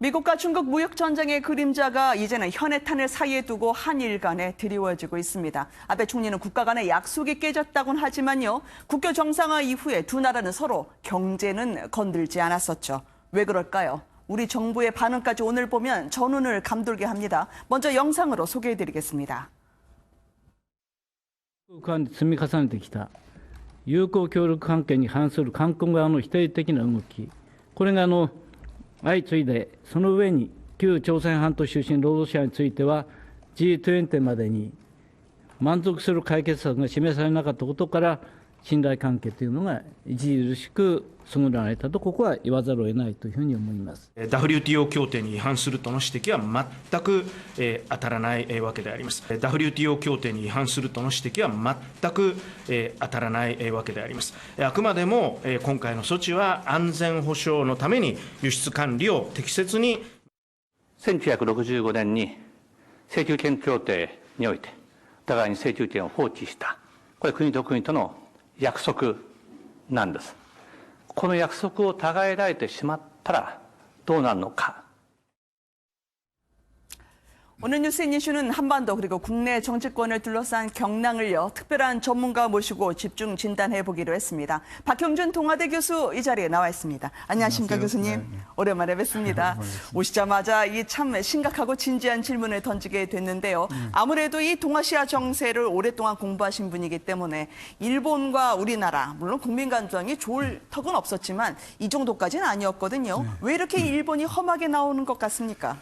미국과 중국 무역 전쟁의 그림자가 이제는 현해탄을 사이에 두고 한일 간에 드리워지고 있습니다. 아베 총리는 국가 간의 약속이 깨졌다고는 하지만요. 국교 정상화 이후에 두 나라는 서로 경제는 건들지 않았었죠. 왜 그럴까요? 우리 정부의 반응까지 오늘 보면 전운을 감돌게 합니다. 먼저 영상으로 소개해드리겠습니다. 積み重ねてきた友好協力関係に反する韓国側の否定的な動き、これが相次いで、その上に旧朝鮮半島出身労働者については G20 までに満足する解決策が示されなかったことから、信頼関係というのが著しく損なわれたと、ここは言わざるを得ないというふうに思います。WTO 協定に違反するとの指摘は全く当たらないわけであります。WTO 協定に違反するとの指摘は全く当たらないわけであります。あくまでも今回の措置は安全保障のために輸出管理を適切に。1965年に請求権協定においてお互いに請求権を放棄した、これ国と国との約束なんです。この約束を違えられてしまったらどうなるのか。 오늘 뉴스 이슈는 한반도 그리고 국내 정치권을 둘러싼 경랑을요. 특별한 전문가 모시고 집중 진단해보기로 했습니다. 박형준 동아대 교수 이 자리에 나와 있습니다. 안녕하십니까, 안녕하세요. 교수님. 네. 오랜만에 뵙습니다. 오시자마자 이 참 심각하고 진지한 질문을 던지게 됐는데요. 아무래도 이 동아시아 정세를 오랫동안 공부하신 분이기 때문에 일본과 우리나라, 물론 국민 감정이 좋을 턱은 없었지만 이 정도까지는 아니었거든요. 왜 이렇게 일본이 험하게 나오는 것 같습니까?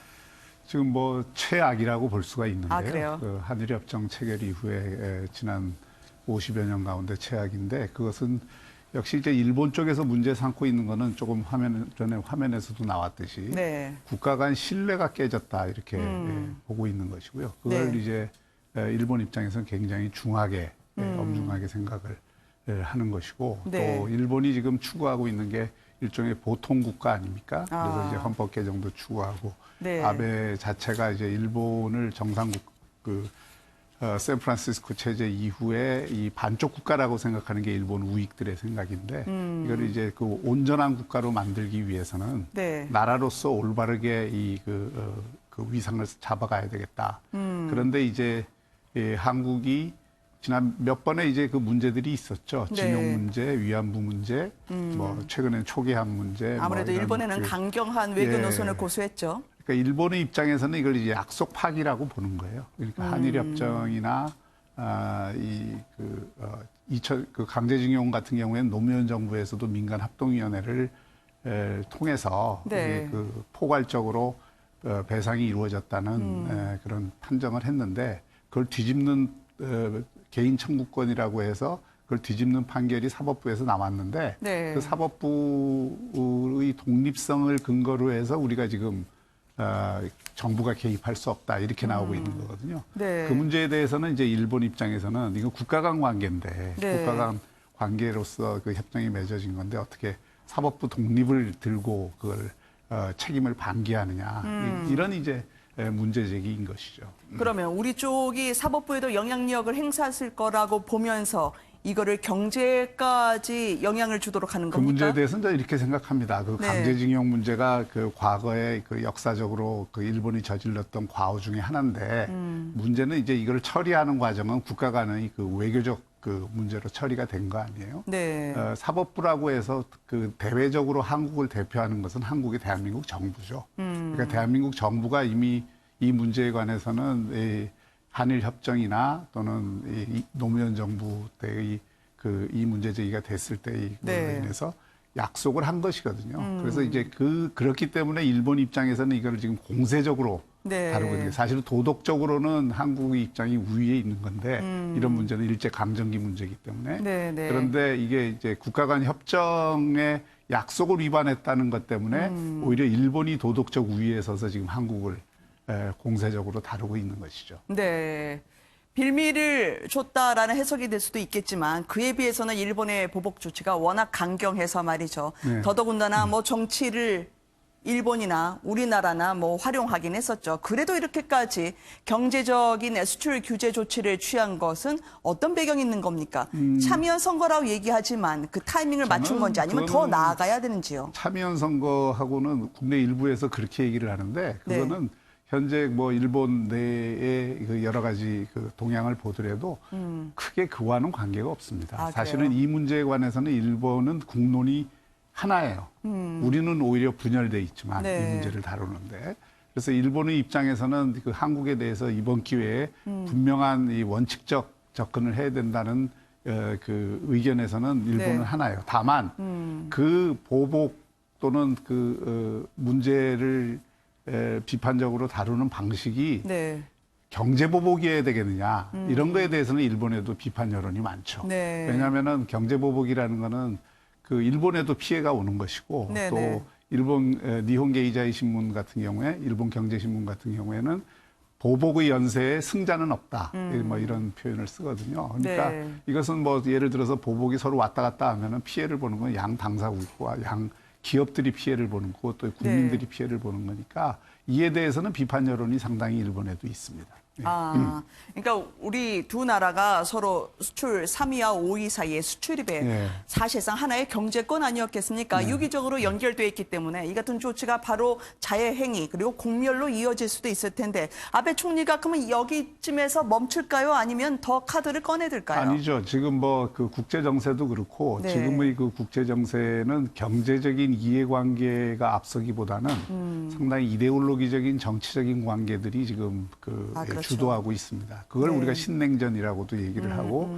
지금 뭐 최악이라고 볼 수가 있는데요. 아, 그래요? 그 한일협정 체결 이후에 지난 50여 년 가운데 최악인데, 그것은 역시 이제 일본 쪽에서 문제 삼고 있는 거는 조금 전에 화면에서도 나왔듯이 네. 국가 간 신뢰가 깨졌다 이렇게 보고 있는 것이고요. 그걸 네. 이제 일본 입장에서는 굉장히 중하게 엄중하게 생각을 하는 것이고, 네. 또 일본이 지금 추구하고 있는 게 일종의 보통 국가 아닙니까? 그래서 이제 헌법 개정도 추구하고, 네. 아베 자체가 이제 일본을 정상국 샌프란시스코 체제 이후에 이 반쪽 국가라고 생각하는 게 일본 우익들의 생각인데, 이걸 이제 그 온전한 국가로 만들기 위해서는 네. 나라로서 올바르게 그 위상을 잡아가야 되겠다. 그런데 이제 한국이 지난 몇 번의 이제 그 문제들이 있었죠. 네. 징용 문제, 위안부 문제, 뭐 최근엔 초계항 문제. 아무래도 뭐 일본에는 강경한 외교 노선을 고수했죠. 그러니까 일본의 입장에서는 이걸 이제 약속 파기라고 보는 거예요. 그러니까 한일협정이나 그 강제징용 같은 경우에는 노무현 정부에서도 민간 합동위원회를 통해서 네. 그 포괄적으로 배상이 이루어졌다는 그런 판정을 했는데, 그걸 뒤집는 개인 청구권이라고 해서 그걸 뒤집는 판결이 사법부에서 나왔는데, 네. 그 사법부의 독립성을 근거로 해서 우리가 지금 정부가 개입할 수 없다 이렇게 나오고 있는 거거든요. 네. 그 문제에 대해서는 이제 일본 입장에서는 이거 국가 간 관계인데, 네. 국가 간 관계로서 그 협정이 맺어진 건데 어떻게 사법부 독립을 들고 그걸 책임을 방기하느냐, 이런 이제 문제 제기인 것이죠. 그러면 우리 쪽이 사법부에도 영향력을 행사했을 거라고 보면서 이거를 경제까지 영향을 주도록 하는 그 겁니까? 문제에 대해서는 이제 이렇게 생각합니다. 그 네. 강제징용 문제가 그 과거에 그 역사적으로 그 일본이 저질렀던 과오 중에 하나인데, 문제는 이제 이걸 처리하는 과정은 국가 간의 그 외교적 그 문제로 처리가 된 거 아니에요? 네. 사법부라고 해서 그 대외적으로 한국을 대표하는 것은 한국의 대한민국 정부죠. 그러니까 대한민국 정부가 이미 이 문제에 관해서는 이 한일 협정이나 또는 이 노무현 정부 때의 이 문제 제기가 됐을 때에 네. 인해서 약속을 한 것이거든요. 그래서 이제 그렇기 때문에 일본 입장에서는 이걸 지금 공세적으로 네. 다루고 있는 게, 사실 도덕적으로는 한국의 입장이 우위에 있는 건데, 이런 문제는 일제 강점기 문제이기 때문에. 네, 네. 그런데 이게 이제 국가 간 협정의 약속을 위반했다는 것 때문에 오히려 일본이 도덕적 우위에 서서 지금 한국을 공세적으로 다루고 있는 것이죠. 네. 빌미를 줬다라는 해석이 될 수도 있겠지만 그에 비해서는 일본의 보복 조치가 워낙 강경해서 말이죠. 네. 더더군다나 뭐 정치를 일본이나 우리나라나 뭐 활용하긴 했었죠. 그래도 이렇게까지 경제적인 수출 규제 조치를 취한 것은 어떤 배경이 있는 겁니까? 참여 선거라고 얘기하지만 그 타이밍을 맞춘 건지 아니면 더 그거는 나아가야 되는지요? 참여연 선거하고는 국내 일부에서 그렇게 얘기를 하는데 그거는 네. 현재 뭐 일본 내의 그 여러 가지 그 동향을 보더라도 크게 그와는 관계가 없습니다. 아, 사실은 그래요? 이 문제에 관해서는 일본은 국론이 하나예요. 우리는 오히려 분열돼 있지만 네. 이 문제를 다루는데 그래서 일본의 입장에서는 그 한국에 대해서 이번 기회에 분명한 이 원칙적 접근을 해야 된다는 그 의견에서는 일본은 네. 하나예요. 다만 그 보복 또는 그 문제를 비판적으로 다루는 방식이 네. 경제 보복이어야 되겠느냐 이런 거에 대해서는 일본에도 비판 여론이 많죠. 네. 왜냐하면은 경제 보복이라는 거는 그 일본에도 피해가 오는 것이고 네, 또 네. 일본 니혼게이자이 신문 같은 경우에 일본 경제신문 같은 경우에는 보복의 연쇄에 승자는 없다. 뭐 이런 표현을 쓰거든요. 그러니까 네. 이것은 뭐 예를 들어서 보복이 서로 왔다 갔다 하면은 피해를 보는 건 양 당사국과 양 기업들이 피해를 보는 거고 또 국민들이 네. 피해를 보는 거니까 이에 대해서는 비판 여론이 상당히 일본에도 있습니다. 아, 그러니까 우리 두 나라가 서로 수출 3위와 5위 사이의 수출입에 네. 사실상 하나의 경제권 아니었겠습니까? 유기적으로 연결돼 있기 때문에 이 같은 조치가 바로 자해 행위 그리고 공멸로 이어질 수도 있을 텐데 아베 총리가 그러면 여기쯤에서 멈출까요? 아니면 더 카드를 꺼내들까요? 아니죠. 지금 뭐 그 국제 정세도 그렇고 네. 지금의 그 국제 정세는 경제적인 이해관계가 앞서기보다는 상당히 이데올로기적인 정치적인 관계들이 지금 그 아, 그렇죠. 주도하고 있습니다. 그걸 네. 우리가 신냉전이라고도 얘기를 하고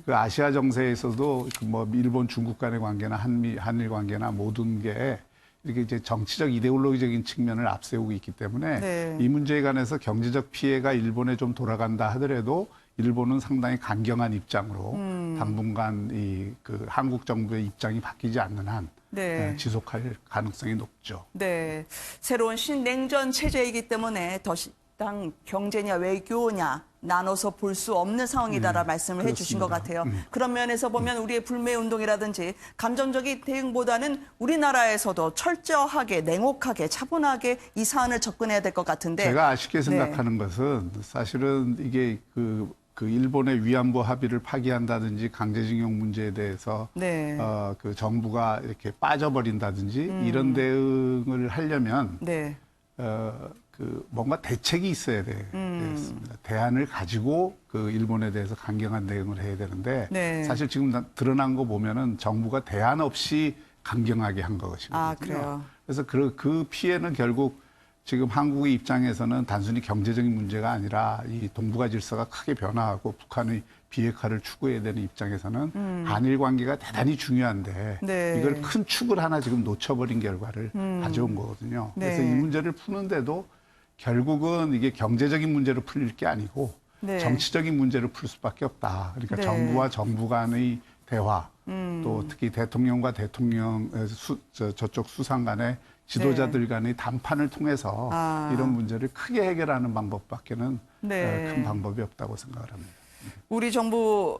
그 아시아 정세에서도 그 뭐 일본 중국 간의 관계나 한일 관계나 모든 게 이렇게 이제 정치적 이데올로기적인 측면을 앞세우고 있기 때문에 네. 이 문제에 관해서 경제적 피해가 일본에 좀 돌아간다 하더라도 일본은 상당히 강경한 입장으로 당분간 이 그 한국 정부의 입장이 바뀌지 않는 한 네. 지속할 가능성이 높죠. 네, 새로운 신냉전 체제이기 때문에 더 당 경제냐 외교냐 나눠서 볼 수 없는 상황이다라 말씀을 해주신 것 그렇습니다. 같아요. 그런 면에서 보면 우리의 불매 운동이라든지 감정적인 대응보다는 우리나라에서도 철저하게 냉혹하게 차분하게 이 사안을 접근해야 될 것 같은데 제가 아쉽게 네. 생각하는 것은 사실은 이게 그 일본의 위안부 합의를 파기한다든지 강제징용 문제에 대해서 네. 그 정부가 이렇게 빠져버린다든지 이런 대응을 하려면 네. 그 뭔가 대책이 있어야 되겠습니다. 대안을 가지고 그 일본에 대해서 강경한 대응을 해야 되는데 네. 사실 지금 드러난 거 보면은 정부가 대안 없이 강경하게 한 것이거든요. 아, 그래요? 그래서 그 피해는 결국 지금 한국의 입장에서는 단순히 경제적인 문제가 아니라 이 동북아 질서가 크게 변화하고 북한의 비핵화를 추구해야 되는 입장에서는 한일 관계가 대단히 중요한데 네. 이걸 큰 축을 하나 지금 놓쳐버린 결과를 가져온 거거든요. 그래서 네. 이 문제를 푸는데도 결국은 이게 경제적인 문제로 풀릴 게 아니고 네. 정치적인 문제로 풀 수밖에 없다. 그러니까 네. 정부와 정부 간의 대화 또 특히 대통령과 대통령 저쪽 수상 간의 지도자들 간의 담판을 통해서 아. 이런 문제를 크게 해결하는 방법밖에는 네. 큰 방법이 없다고 생각을 합니다. 우리 정부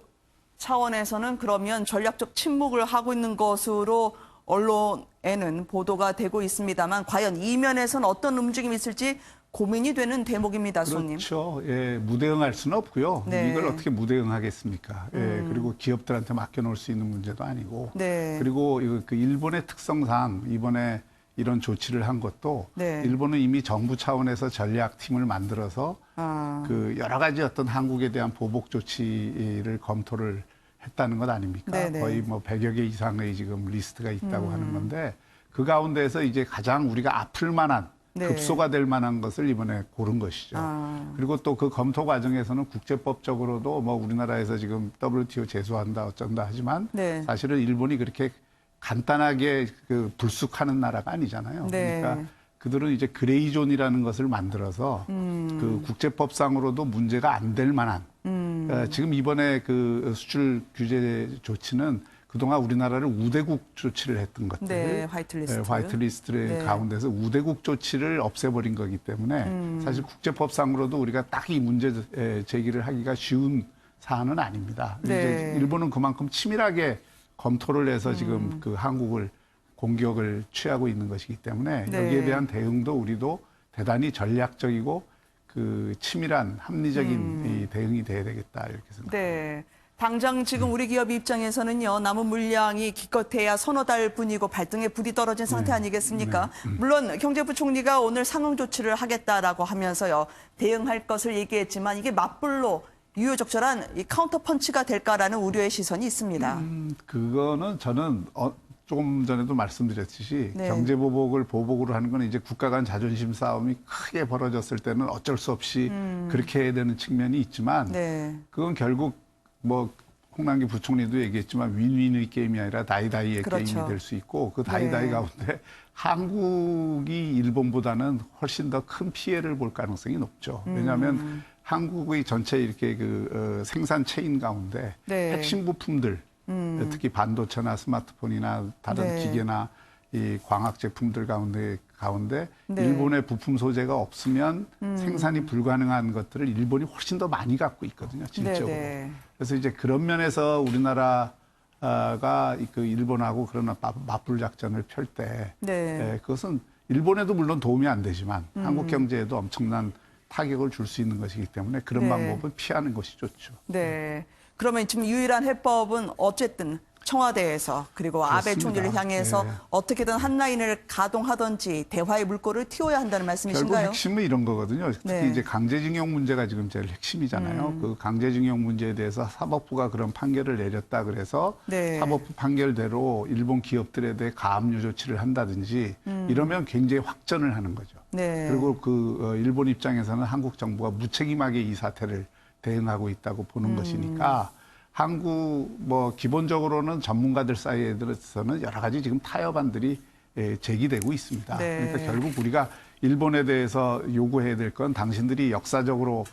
차원에서는 그러면 전략적 침묵을 하고 있는 것으로 언론에는 보도가 되고 있습니다만 과연 이면에서는 어떤 움직임이 있을지 고민이 되는 대목입니다, 손님. 그렇죠. 예, 무대응할 수는 없고요. 네. 이걸 어떻게 무대응하겠습니까? 예, 그리고 기업들한테 맡겨놓을 수 있는 문제도 아니고. 네. 그리고 그 일본의 특성상 이번에 이런 조치를 한 것도 네. 일본은 이미 정부 차원에서 전략팀을 만들어서 그 여러 가지 어떤 한국에 대한 보복 조치를 검토를 했다는 것 아닙니까? 네네. 거의 뭐 100여 개 이상의 지금 리스트가 있다고 하는 건데 그 가운데서 이제 가장 우리가 아플 만한 네. 급소가 될 만한 것을 이번에 고른 것이죠. 그리고 또 그 검토 과정에서는 국제법적으로도 뭐 우리나라에서 지금 WTO 제소한다 어쩐다 하지만 네. 사실은 일본이 그렇게 간단하게 그 불쑥하는 나라가 아니잖아요. 네. 그러니까 그들은 이제 그레이존이라는 것을 만들어서 그 국제법상으로도 문제가 안 될 만한 지금 이번에 그 수출 규제 조치는 그동안 우리나라를 우대국 조치를 했던 것들, 네, 화이트리스트. 화이트리스트의 네. 가운데서 우대국 조치를 없애버린 거기 때문에 사실 국제법상으로도 우리가 딱 이 문제 제기를 하기가 쉬운 사안은 아닙니다. 네. 이제 일본은 그만큼 치밀하게 검토를 해서 지금 그 한국을 공격을 취하고 있는 것이기 때문에 네. 여기에 대한 대응도 우리도 대단히 전략적이고 그 치밀한 합리적인 이 대응이 돼야 되겠다 이렇게 생각합니다. 네. 당장 지금 우리 기업 입장에서는요, 남은 물량이 기껏해야 서너 달 분이고 발등에 불이 떨어진 상태 아니겠습니까? 물론 경제부총리가 오늘 상응 조치를 하겠다라고 하면서요, 대응할 것을 얘기했지만 이게 맞불로 유효적절한 이 카운터 펀치가 될까라는 우려의 시선이 있습니다. 그거는 저는 조금 전에도 말씀드렸듯이 네. 경제보복을 보복으로 하는 건 이제 국가 간 자존심 싸움이 크게 벌어졌을 때는 어쩔 수 없이 그렇게 해야 되는 측면이 있지만 네. 그건 결국 뭐 홍남기 부총리도 얘기했지만 윈윈의 게임이 아니라 다이다이의 그렇죠. 게임이 될 수 있고 그 다이다이 네. 가운데 한국이 일본보다는 훨씬 더 큰 피해를 볼 가능성이 높죠. 왜냐하면 한국의 전체 이렇게 생산 체인 가운데 네. 핵심 부품들 특히 반도체나 스마트폰이나 다른 네. 기계나 이 광학 제품들 가운데 네. 일본의 부품 소재가 없으면 생산이 불가능한 것들을 일본이 훨씬 더 많이 갖고 있거든요, 질적으로. 네. 그래서 이제 그런 면에서 우리나라가 그 일본하고 그런 맞불 작전을 펼 때 네. 그것은 일본에도 물론 도움이 안 되지만 한국 경제에도 엄청난 타격을 줄 수 있는 것이기 때문에 그런 네. 방법은 피하는 것이 좋죠. 네. 그러면 지금 유일한 해법은 어쨌든 청와대에서 그리고 아베 그렇습니다. 총리를 향해서 네. 어떻게든 한 라인을 가동하든지 대화의 물꼬를 틔워야 한다는 결국 말씀이신가요? 핵심은 이런 거거든요. 특히 네. 이제 강제징용 문제가 지금 제일 핵심이잖아요. 그 강제징용 문제에 대해서 사법부가 그런 판결을 내렸다 그래서 네. 사법부 판결대로 일본 기업들에 대해 가압류 조치를 한다든지 이러면 굉장히 확전을 하는 거죠. 네. 그리고 일본 입장에서는 한국 정부가 무책임하게 이 사태를 대응하고 있다고 보는 것이니까 한국 기본적으로는 전문가들 사이에서는 여러 가지 지금 타협안들이 제기되고 있습니다. 네. 그러니까 결국 우리가 일본에 대해서 요구해야 될 건 당신들이 역사적으로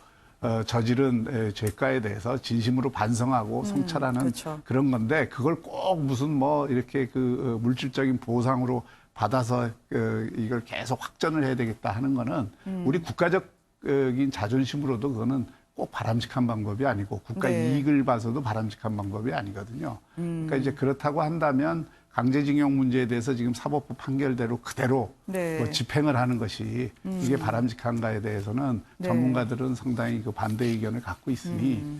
저지른 죄가에 대해서 진심으로 반성하고 성찰하는 그렇죠. 그런 건데 그걸 꼭 무슨 이렇게 물질적인 보상으로 받아서 이걸 계속 확전을 해야 되겠다 하는 거는 우리 국가적인 자존심으로도 그거는 꼭 바람직한 방법이 아니고 국가 네. 이익을 봐서도 바람직한 방법이 아니거든요. 그러니까 이제 그렇다고 한다면 강제징용 문제에 대해서 지금 사법부 판결대로 그대로 네. 집행을 하는 것이 이게 바람직한가에 대해서는 네. 전문가들은 상당히 반대 의견을 갖고 있으니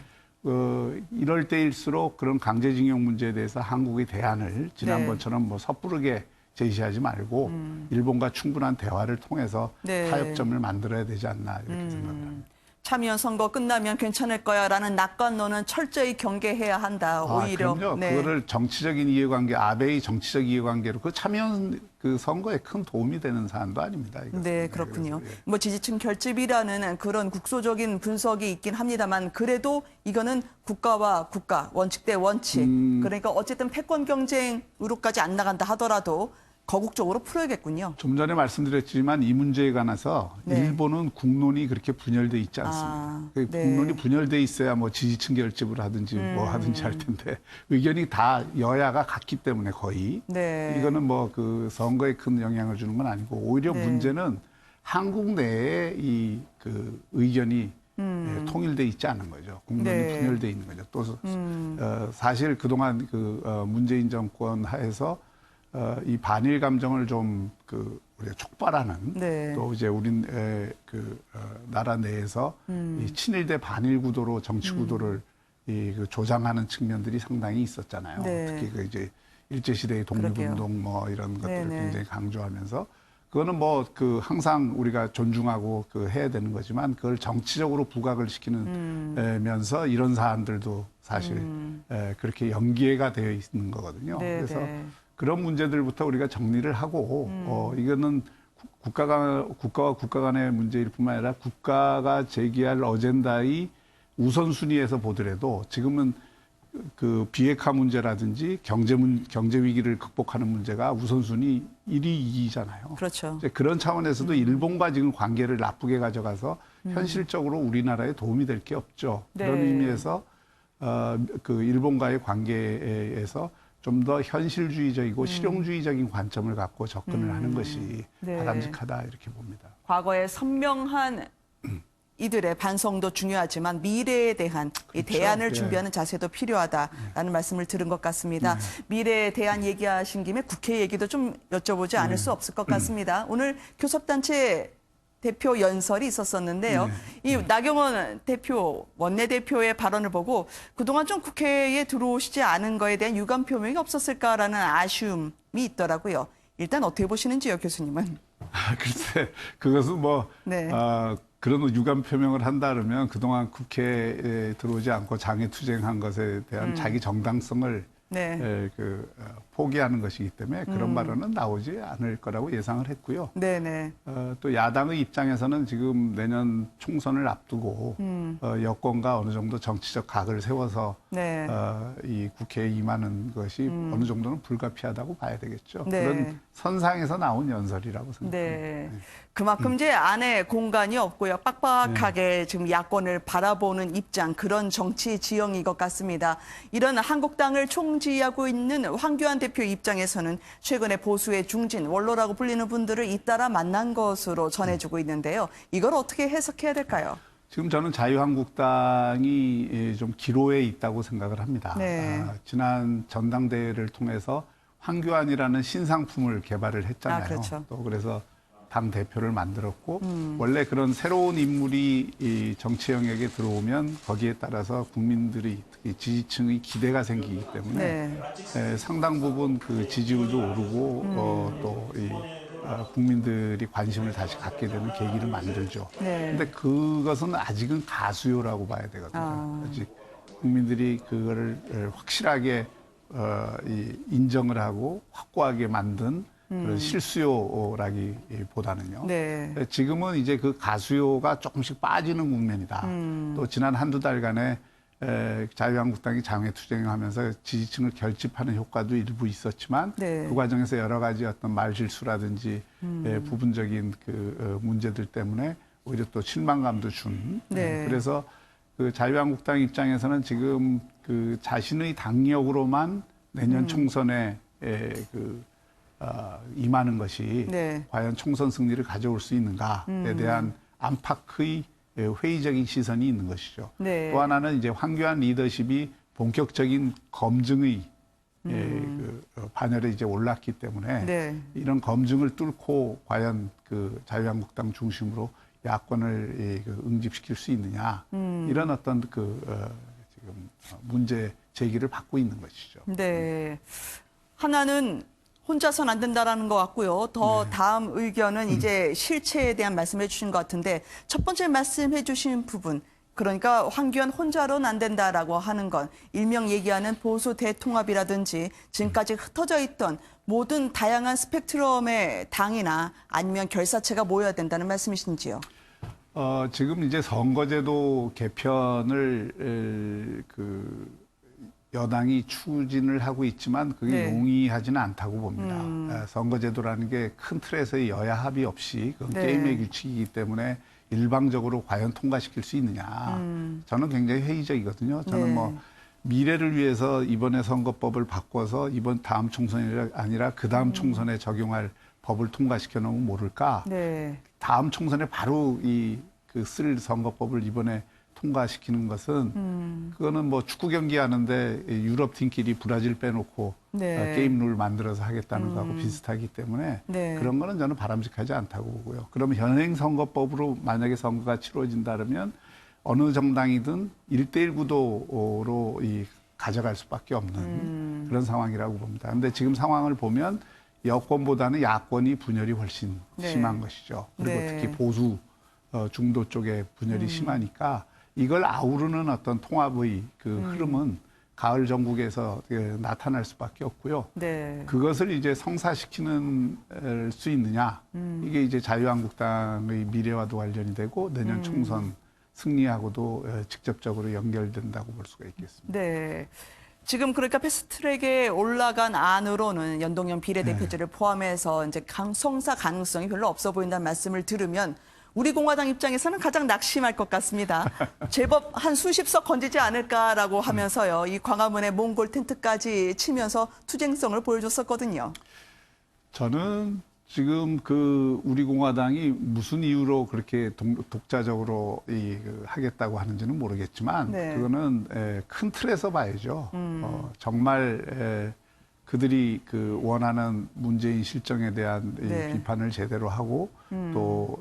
이럴 때일수록 그런 강제징용 문제에 대해서 한국의 대안을 지난번처럼 섣부르게 제시하지 말고 일본과 충분한 대화를 통해서 네. 타협점을 만들어야 되지 않나 이렇게 생각합니다. 참여 선거 끝나면 괜찮을 거야라는 낙관론은 철저히 경계해야 한다. 오히려 그럼요. 네. 그거를 정치적인 이해관계, 아베의 정치적 이해관계로 그 참여는 그 선거에 큰 도움이 되는 사안도 아닙니다. 이것은. 네, 그렇군요. 그래서, 예. 지지층 결집이라는 그런 국소적인 분석이 있긴 합니다만 그래도 이거는 국가와 국가, 원칙 대 원칙. 그러니까 어쨌든 패권 경쟁으로까지 안 나간다 하더라도 거국적으로 풀어야겠군요. 좀 전에 말씀드렸지만 이 문제에 관해서 네. 일본은 국론이 그렇게 분열돼 있지 않습니다. 그 네. 국론이 분열돼 있어야 지지층 결집을 하든지 하든지 할 텐데 의견이 다 여야가 같기 때문에 거의 네. 이거는 그 선거에 큰 영향을 주는 건 아니고 오히려 네. 문제는 한국 내에 의견이 통일돼 있지 않은 거죠. 국론이 네. 분열돼 있는 거죠. 또 사실 그동안 문재인 정권 하에서 이 반일 감정을 좀 우리가 촉발하는 네. 또 이제 우린 나라 내에서 이 친일 대 반일 구도로 정치 구도를 조장하는 측면들이 상당히 있었잖아요. 네. 특히 이제 일제 시대의 독립운동 이런 것들을 네네. 굉장히 강조하면서 그거는 항상 우리가 존중하고 해야 되는 거지만 그걸 정치적으로 부각을 시키는 면서 이런 사안들도 사실 그렇게 연계가 되어 있는 거거든요. 네, 그래서 네. 그런 문제들부터 우리가 정리를 하고 이거는 국가와 국가 간의 문제일 뿐만 아니라 국가가 제기할 어젠다의 우선순위에서 보더라도 지금은 비핵화 문제라든지 경제 위기를 극복하는 문제가 우선순위 1위, 2위잖아요. 그렇죠. 그런 차원에서도 일본과 지금 관계를 나쁘게 가져가서 현실적으로 우리나라에 도움이 될 게 없죠. 네. 그런 의미에서 일본과의 관계에서 좀 더 현실주의적이고 실용주의적인 관점을 갖고 접근을 하는 것이 네. 바람직하다 이렇게 봅니다. 과거에 선명한 이들의 반성도 중요하지만 미래에 대한 이 그렇죠. 대안을 예. 준비하는 자세도 필요하다라는 말씀을 들은 것 같습니다. 미래에 대한 얘기하신 김에 국회 얘기도 좀 여쭤보지 않을 수 없을 것 같습니다. 오늘 교섭단체 대표 연설이 있었었는데요. 이 나경원 대표, 원내대표의 발언을 보고 그동안 좀 국회에 들어오시지 않은 거에 대한 유감 표명이 없었을까라는 아쉬움이 있더라고요. 일단 어떻게 보시는지요, 교수님은? 글쎄, 그것은 뭐, 네. 그런 유감 표명을 한다 그러면 그동안 국회에 들어오지 않고 장애 투쟁한 것에 대한 자기 정당성을 네. 포기하는 것이기 때문에 그런 발언은 나오지 않을 거라고 예상을 했고요. 네네. 또 야당의 입장에서는 지금 내년 총선을 앞두고 여권과 어느 정도 정치적 각을 세워서 네. 이 국회에 임하는 것이 어느 정도는 불가피하다고 봐야 되겠죠. 네. 그런 선상에서 나온 연설이라고 생각합니다. 네. 그만큼 이제 안에 공간이 없고요. 빡빡하게 지금 야권을 바라보는 입장, 그런 정치 지형인 것 같습니다. 이런 한국당을 총지휘하고 있는 황교안 대표 입장에서는 최근에 보수의 중진, 원로라고 불리는 분들을 잇따라 만난 것으로 전해지고 있는데요. 이걸 어떻게 해석해야 될까요? 지금 저는 자유한국당이 좀 기로에 있다고 생각을 합니다. 네. 지난 전당대회를 통해서 황교안이라는 신상품을 개발을 했잖아요. 그렇죠. 또 그래서 당 대표를 만들었고 원래 그런 새로운 인물이 이 정치 영역에 들어오면 거기에 따라서 국민들이 특히 지지층의 기대가 생기기 때문에 상당 부분 그 지지율도 오르고 또 이 국민들이 관심을 다시 갖게 되는 계기를 만들죠. 그런데 그것은 아직은 가수요라고 봐야 되거든요. 아직 국민들이 그거를 확실하게 인정을 하고 확고하게 만든 그런 실수요라기보다는요. 네. 지금은 이제 그 가수요가 조금씩 빠지는 국면이다. 또 지난 한두 달간에 자유한국당이 장외투쟁하면서 지지층을 결집하는 효과도 일부 있었지만 네. 그 과정에서 여러 가지 어떤 말실수라든지 부분적인 그 문제들 때문에 오히려 또 실망감도 준. 네. 그래서 그 자유한국당 입장에서는 지금 그 자신의 당력으로만 내년 총선에 임하는 것이 네. 과연 총선 승리를 가져올 수 있는가에 대한 안팎의 회의적인 시선이 있는 것이죠. 네. 또 하나는 이제 황교안 리더십이 본격적인 검증의 반열에 이제 올랐기 때문에 네. 이런 검증을 뚫고 과연 그 자유한국당 중심으로 야권을 응집시킬 수 있느냐 이런 어떤 지금 문제 제기를 받고 있는 것이죠. 네. 하나는 혼자선 안 된다라는 것 같고요. 더 다음 의견은 이제 실체에 대한 말씀을 해주신 것 같은데 첫 번째 말씀해 주신 부분, 그러니까 황교안 혼자로는 안 된다라고 하는 건 일명 얘기하는 보수 대통합이라든지 지금까지 흩어져 있던 모든 다양한 스펙트럼의 당이나 아니면 결사체가 모여야 된다는 말씀이신지요? 지금 이제 선거제도 개편을 여당이 추진을 하고 있지만 그게 용이하지는 않다고 봅니다. 선거제도라는 게 큰 틀에서의 여야 합의 없이 그건 게임의 규칙이기 때문에 일방적으로 과연 통과시킬 수 있느냐. 저는 굉장히 회의적이거든요. 저는 뭐 미래를 위해서 이번에 선거법을 바꿔서 이번 다음 총선이 아니라 그 다음 총선에 적용할 법을 통과시켜 놓으면 모를까. 다음 총선에 바로 쓸 선거법을 이번에 통과시키는 것은 그거는 뭐 축구 경기 하는데 유럽 팀끼리 브라질 빼놓고 게임 룰 만들어서 하겠다는 거하고 비슷하기 때문에 그런 거는 저는 바람직하지 않다고 보고요. 그러면 현행 선거법으로 만약에 선거가 치러진다면 어느 정당이든 1대1 구도로 가져갈 수밖에 없는 그런 상황이라고 봅니다. 그런데 지금 상황을 보면 여권보다는 야권이 분열이 훨씬 심한 것이죠. 그리고 특히 보수 중도 쪽에 분열이 심하니까 이걸 아우르는 어떤 통합의 흐름은 가을 정국에서 나타날 수밖에 없고요. 그것을 이제 성사시키는 수 있느냐. 이게 이제 자유한국당의 미래와도 관련이 되고 내년 총선 승리하고도 직접적으로 연결된다고 볼 수가 있겠습니다. 지금 그러니까 패스트트랙에 올라간 안으로는 연동형 비례대표제를 포함해서 이제 성사 가능성이 별로 없어 보인다는 말씀을 들으면 우리 공화당 입장에서는 가장 낙심할 것 같습니다. 제법 한 수십 석 건지지 않을까라고 하면서요. 이 광화문에 몽골 텐트까지 치면서 투쟁성을 보여줬었거든요. 저는 지금 그 우리 공화당이 무슨 이유로 그렇게 독자적으로 하겠다고 하는지는 모르겠지만 네. 그거는 큰 틀에서 봐야죠. 정말 그들이 그 원하는 문재인 실정에 대한 이 네. 비판을 제대로 하고 또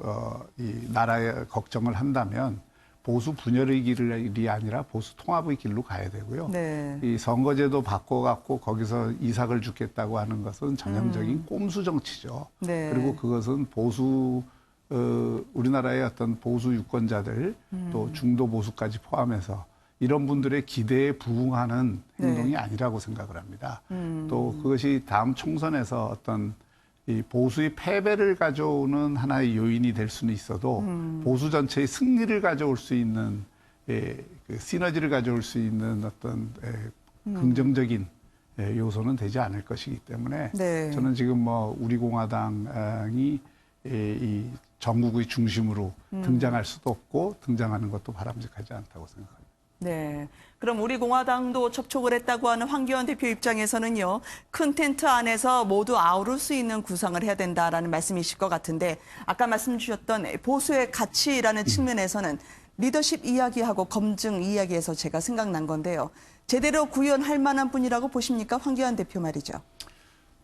이 나라의 걱정을 한다면 보수 분열의 길이 아니라 보수 통합의 길로 가야 되고요. 네. 이 선거제도 바꿔갖고 거기서 이삭을 주겠다고 하는 것은 전형적인 꼼수 정치죠. 네. 그리고 그것은 우리나라의 어떤 보수 유권자들 또 중도 보수까지 포함해서 이런 분들의 기대에 부응하는 네. 행동이 아니라고 생각을 합니다. 또 그것이 다음 총선에서 어떤 이 보수의 패배를 가져오는 하나의 요인이 될 수는 있어도 보수 전체의 승리를 가져올 수 있는 그 시너지를 가져올 수 있는 어떤 긍정적인 요소는 되지 않을 것이기 때문에 네. 저는 지금 뭐 우리 공화당이 이 전국의 중심으로 등장할 수도 없고 등장하는 것도 바람직하지 않다고 생각합니다. 네. 그럼 우리 공화당도 접촉을 했다고 하는 황교안 대표 입장에서는요, 큰 텐트 안에서 모두 아우를 수 있는 구상을 해야 된다라는 말씀이실 것 같은데, 아까 말씀 주셨던 보수의 가치라는 측면에서는 리더십 이야기하고 검증 이야기에서 제가 생각난 건데요. 제대로 구현할 만한 분이라고 보십니까? 황교안 대표 말이죠.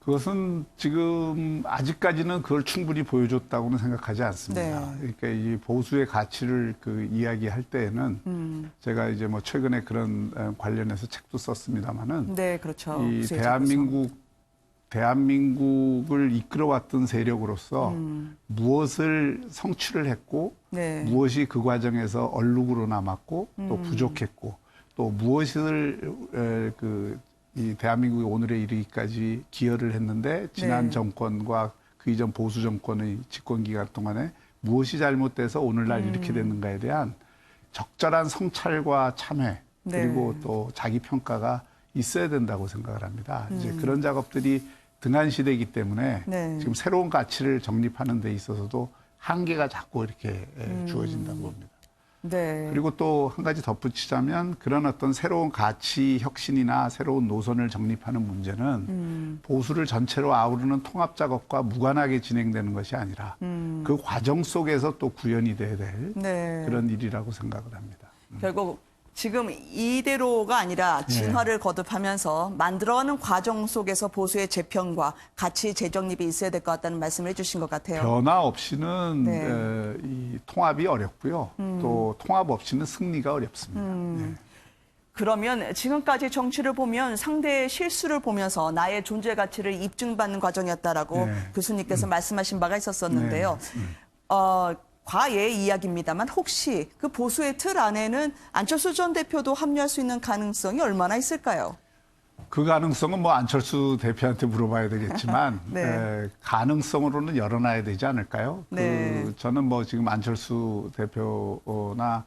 그것은 지금 아직까지는 그걸 충분히 보여줬다고는 생각하지 않습니다. 네. 그러니까 이 보수의 가치를 그 이야기할 때에는 제가 이제 뭐 최근에 그런 관련해서 책도 썼습니다마는 네, 그렇죠. 이 구세주로서. 대한민국을 이끌어왔던 세력으로서 무엇을 성취를 했고 네. 무엇이 그 과정에서 얼룩으로 남았고 또 부족했고 또 무엇을 이 대한민국이 오늘에 이르기까지 기여를 했는데 지난 네. 정권과 그 이전 보수 정권의 집권 기간 동안에 무엇이 잘못돼서 오늘날 이렇게 됐는가에 대한 적절한 성찰과 참회 그리고 네. 또 자기 평가가 있어야 된다고 생각을 합니다. 이제 그런 작업들이 등한시되기 때문에 네. 지금 새로운 가치를 정립하는 데 있어서도 한계가 자꾸 이렇게 주어진다고 봅니다. 네. 그리고 또 한 가지 덧붙이자면 그런 어떤 새로운 가치 혁신이나 새로운 노선을 정립하는 문제는 보수를 전체로 아우르는 통합 작업과 무관하게 진행되는 것이 아니라 그 과정 속에서 또 구현이 돼야 될 네. 그런 일이라고 생각을 합니다. 결국 지금 이대로가 아니라 진화를 네. 거듭하면서 만들어가는 과정 속에서 보수의 재편과 가치 재정립이 있어야 될 것 같다는 말씀을 해주신 것 같아요. 변화 없이는 네. 이 통합이 어렵고요. 또 통합 없이는 승리가 어렵습니다. 네. 그러면 지금까지 정치를 보면 상대의 실수를 보면서 나의 존재 가치를 입증받는 과정이었다라고 네. 교수님께서 말씀하신 바가 있었었는데요. 과외 이야기입니다만 혹시 그 보수의 틀 안에는 안철수 전 대표도 합류할 수 있는 가능성이 얼마나 있을까요? 그 가능성은 뭐 안철수 대표한테 물어봐야 되겠지만 네. 가능성으로는 열어놔야 되지 않을까요? 네. 저는 뭐 지금 안철수 대표나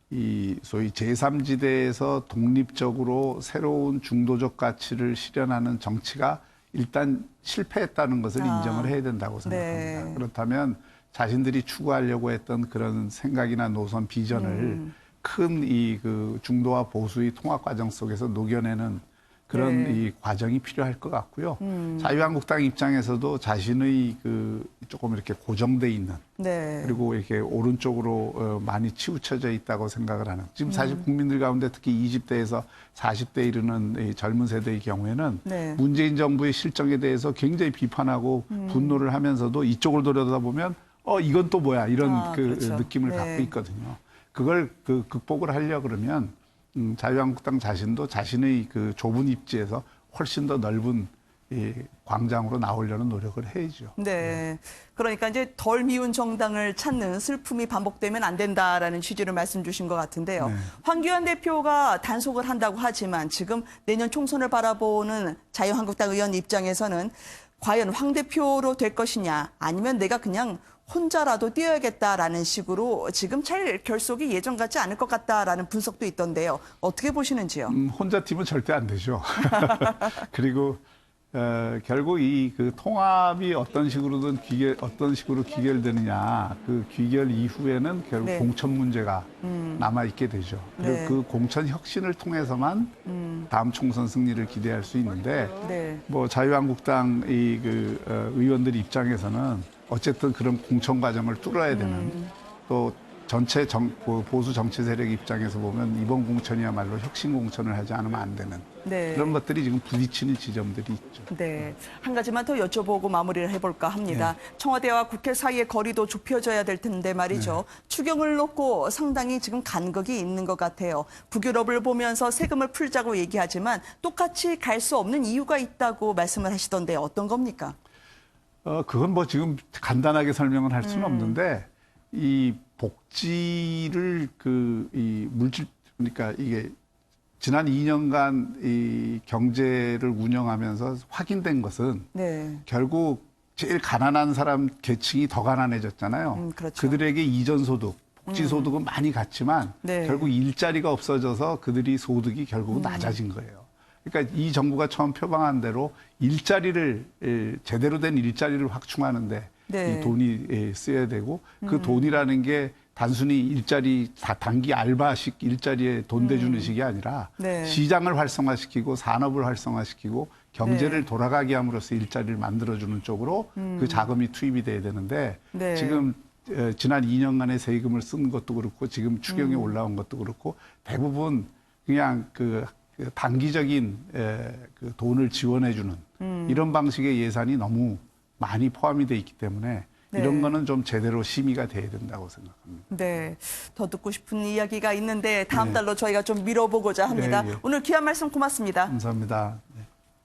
이 소위 제3지대에서 독립적으로 새로운 중도적 가치를 실현하는 정치가 일단 실패했다는 것을 인정을 해야 된다고 생각합니다. 네. 그렇다면 자신들이 추구하려고 했던 그런 생각이나 노선 비전을 큰 이 그 중도와 보수의 통합 과정 속에서 녹여내는 그런 네. 이 과정이 필요할 것 같고요. 자유한국당 입장에서도 자신의 그 조금 이렇게 고정돼 있는 네. 그리고 이렇게 오른쪽으로 많이 치우쳐져 있다고 생각을 하는 지금 사실 국민들 가운데 특히 20대에서 40대 이르는 이 젊은 세대의 경우에는 네. 문재인 정부의 실정에 대해서 굉장히 비판하고 분노를 하면서도 이쪽을 돌아다보면 이건 또 뭐야 이런 그렇죠. 느낌을 네. 갖고 있거든요. 그걸 극복을 하려 그러면 자유한국당 자신도 자신의 그 좁은 입지에서 훨씬 더 넓은 이 광장으로 나오려는 노력을 해야죠. 네. 그러니까 이제 덜 미운 정당을 찾는 슬픔이 반복되면 안 된다라는 취지로 말씀 주신 것 같은데요. 네. 황교안 대표가 단속을 한다고 하지만 지금 내년 총선을 바라보는 자유한국당 의원 입장에서는 과연 황 대표로 될 것이냐 아니면 내가 그냥 혼자라도 뛰어야겠다라는 식으로 지금 잘 결속이 예전 같지 않을 것 같다라는 분석도 있던데요. 어떻게 보시는지요? 혼자 팀은 절대 안 되죠. 그리고 결국 이 그 통합이 어떤 식으로 귀결되느냐, 그 귀결 이후에는 결국 네. 공천 문제가 남아 있게 되죠. 그리고 네. 그 공천 혁신을 통해서만 다음 총선 승리를 기대할 수 있는데, 네. 뭐 자유한국당 의원들 입장에서는 어쨌든 그런 공천 과정을 뚫어야 되는, 또 전체 보수 정치 세력 입장에서 보면 이번 공천이야말로 혁신 공천을 하지 않으면 안 되는 네. 그런 것들이 지금 부딪히는 지점들이 있죠. 네, 한 가지만 더 여쭤보고 마무리를 해볼까 합니다. 청와대와 국회 사이의 거리도 좁혀져야 될 텐데 말이죠. 추경을 놓고 상당히 지금 간극이 있는 것 같아요. 북유럽을 보면서 세금을 풀자고 얘기하지만 똑같이 갈 수 없는 이유가 있다고 말씀을 하시던데 어떤 겁니까? 그건 뭐 지금 간단하게 설명을 할 수는 없는데, 이 복지를 그러니까 이게 지난 2년간 이 경제를 운영하면서 확인된 것은 네. 결국 제일 가난한 사람 계층이 더 가난해졌잖아요. 그렇죠. 그들에게 이전 소득, 복지 소득은 많이 갔지만 네. 결국 일자리가 없어져서 그들이 소득이 결국은 낮아진 거예요. 그러니까 이 정부가 처음 표방한 대로 제대로 된 일자리를 확충하는데 네. 이 돈이 쓰여야 되고, 그 돈이라는 게 단순히 단기 알바식 일자리에 돈 대주는 식이 아니라 네. 시장을 활성화시키고 산업을 활성화시키고 경제를 돌아가게 함으로써 일자리를 만들어주는 쪽으로 그 자금이 투입이 돼야 되는데, 네. 지금 지난 2년간의 세금을 쓴 것도 그렇고 지금 추경에 올라온 것도 그렇고 대부분 그냥 그 단기적인 그 돈을 지원해주는 이런 방식의 예산이 너무 많이 포함이 돼 있기 때문에 이런 네. 거는 좀 제대로 심의가 돼야 된다고 생각합니다. 네, 더 듣고 싶은 이야기가 있는데 다음 달로 저희가 좀 미뤄보고자 합니다. 예, 예. 오늘 귀한 말씀 고맙습니다. 감사합니다.